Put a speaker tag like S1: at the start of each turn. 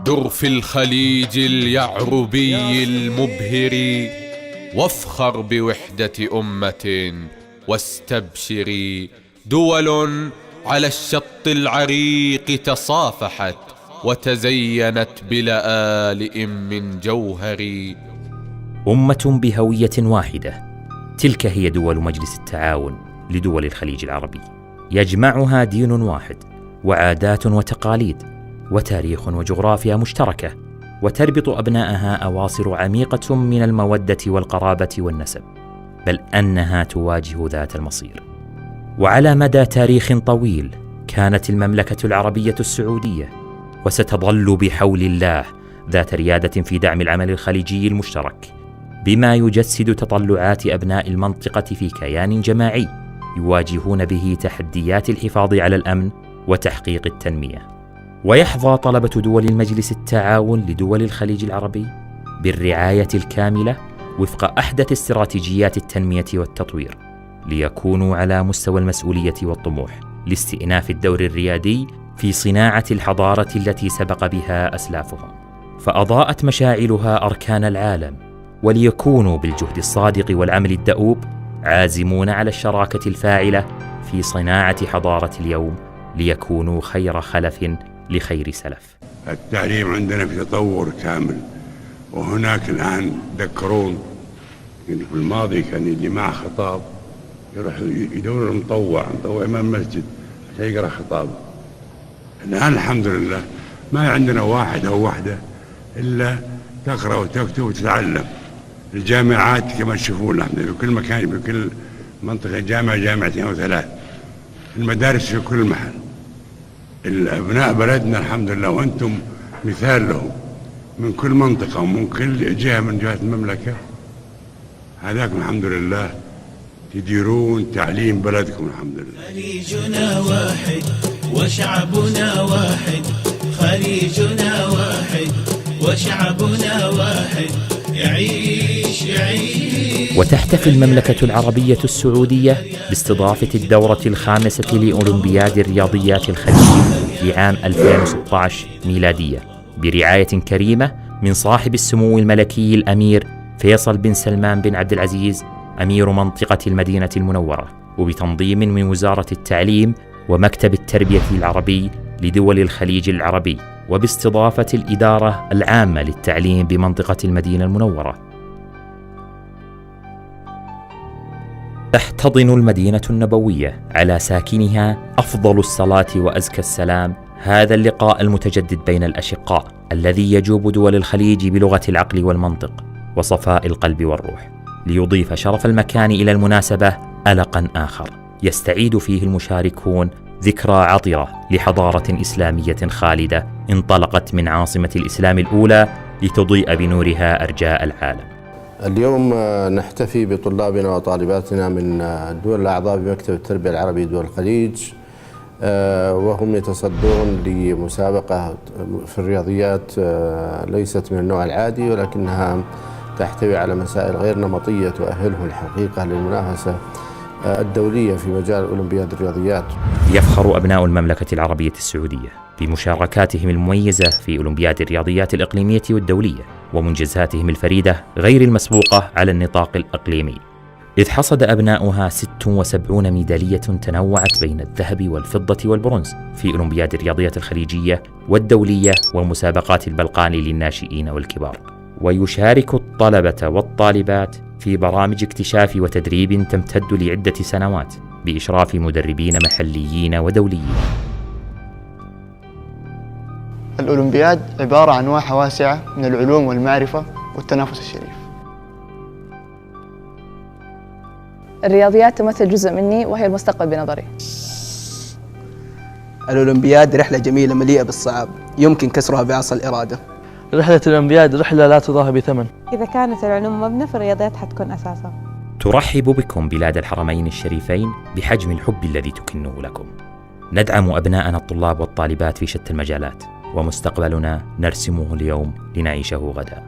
S1: در في الخليج اليعربي المبهر، وافخر بوحدة أمة واستبشري. دول على الشط العريق تصافحت وتزينت بلآلئ من جوهر.
S2: أمة بهوية واحدة، تلك هي دول مجلس التعاون لدول الخليج العربي. يجمعها دين واحد وعادات وتقاليد وتاريخ وجغرافيا مشتركة، وتربط أبنائها أواصر عميقة من المودة والقرابة والنسب، بل أنها تواجه ذات المصير. وعلى مدى تاريخ طويل كانت المملكة العربية السعودية وستظل بحول الله ذات ريادة في دعم العمل الخليجي المشترك، بما يجسد تطلعات أبناء المنطقة في كيان جماعي يواجهون به تحديات الحفاظ على الأمن وتحقيق التنمية. ويحظى طلبة دول المجلس التعاون لدول الخليج العربي بالرعاية الكاملة وفق أحدث استراتيجيات التنمية والتطوير، ليكونوا على مستوى المسؤولية والطموح لاستئناف الدور الريادي في صناعة الحضارة التي سبق بها أسلافهم، فأضاءت مشاعلها أركان العالم، وليكونوا بالجهد الصادق والعمل الدؤوب عازمون على الشراكة الفاعلة في صناعة حضارة اليوم، ليكونوا خير خلف لخير سلف.
S3: التعليم عندنا في تطور كامل، وهناك الآن تذكرون في الماضي كان يجي مع خطاب يروح يدور مطوع إمام مسجد عشان يقرأ خطابه. الآن الحمد لله ما عندنا واحد أو واحدة إلا تقرأ وتكتب وتتعلم. الجامعات كما تشوفون الحمد لله بكل مكان، بكل منطقة جامعة جامعتين أو ثلاث. المدارس في كل محل. الأبناء بلدنا الحمد لله وأنتم مثال لهم من كل منطقة ومن كل جهة من جهات المملكة. هذاكم الحمد لله تديرون تعليم بلدكم الحمد لله.
S4: خليجنا واحد وشعبنا واحد، خليجنا واحد وشعبنا واحد، يعيش يعيش.
S2: وتحتفل المملكة العربية السعودية باستضافة الدورة الخامسة لأولمبياد الرياضيات الخليجي في عام 2016 ميلادية، برعاية كريمة من صاحب السمو الملكي الأمير فيصل بن سلمان بن عبد العزيز أمير منطقة المدينة المنورة، وبتنظيم من وزارة التعليم ومكتب التربية العربي لدول الخليج العربي، وباستضافة الإدارة العامة للتعليم بمنطقة المدينة المنورة. تحتضن المدينة النبوية على ساكنها أفضل الصلاة وأزكى السلام هذا اللقاء المتجدد بين الأشقاء، الذي يجوب دول الخليج بلغة العقل والمنطق وصفاء القلب والروح، ليضيف شرف المكان إلى المناسبة ألقا آخر يستعيد فيه المشاركون ذكرى عطرة لحضارة إسلامية خالدة انطلقت من عاصمة الإسلام الأولى لتضيء بنورها أرجاء العالم.
S5: اليوم نحتفي بطلابنا وطالباتنا من الدول الأعضاء بمكتب التربية العربي دول الخليج، وهم يتصدون لمسابقة في الرياضيات ليست من النوع العادي، ولكنها تحتوي على مسائل غير نمطية تؤهلهم الحقيقة للمنافسة الدولية في مجال أولمبياد الرياضيات.
S2: يفخر أبناء المملكة العربية السعودية بمشاركاتهم المميزة في أولمبياد الرياضيات الإقليمية والدولية، ومنجزاتهم الفريدة غير المسبوقة على النطاق الإقليمي، إذ حصد أبناؤها 76 ميدالية تنوعت بين الذهب والفضة والبرونز في أولمبياد الرياضيات الخليجية والدولية ومسابقات البلقان للناشئين والكبار. ويشارك الطلبة والطالبات في برامج اكتشاف وتدريب تمتد لعدة سنوات بإشراف مدربين محليين ودوليين.
S6: الأولمبياد عبارة عن واحة واسعة من العلوم والمعرفة والتنافس الشريف.
S7: الرياضيات تمثل جزء مني وهي المستقبل بنظري.
S8: الأولمبياد رحلة جميلة مليئة بالصعاب يمكن كسرها بعصا الإرادة.
S9: رحلة الأولمبياد رحلة لا تضاهى بثمن.
S10: إذا كانت العلوم مبنى فالرياضيات حتكون أساسا.
S2: ترحب بكم بلاد الحرمين الشريفين بحجم الحب الذي تكنه لكم. ندعم أبناءنا الطلاب والطالبات في شتى المجالات، ومستقبلنا نرسمه اليوم لنعيشه غدا.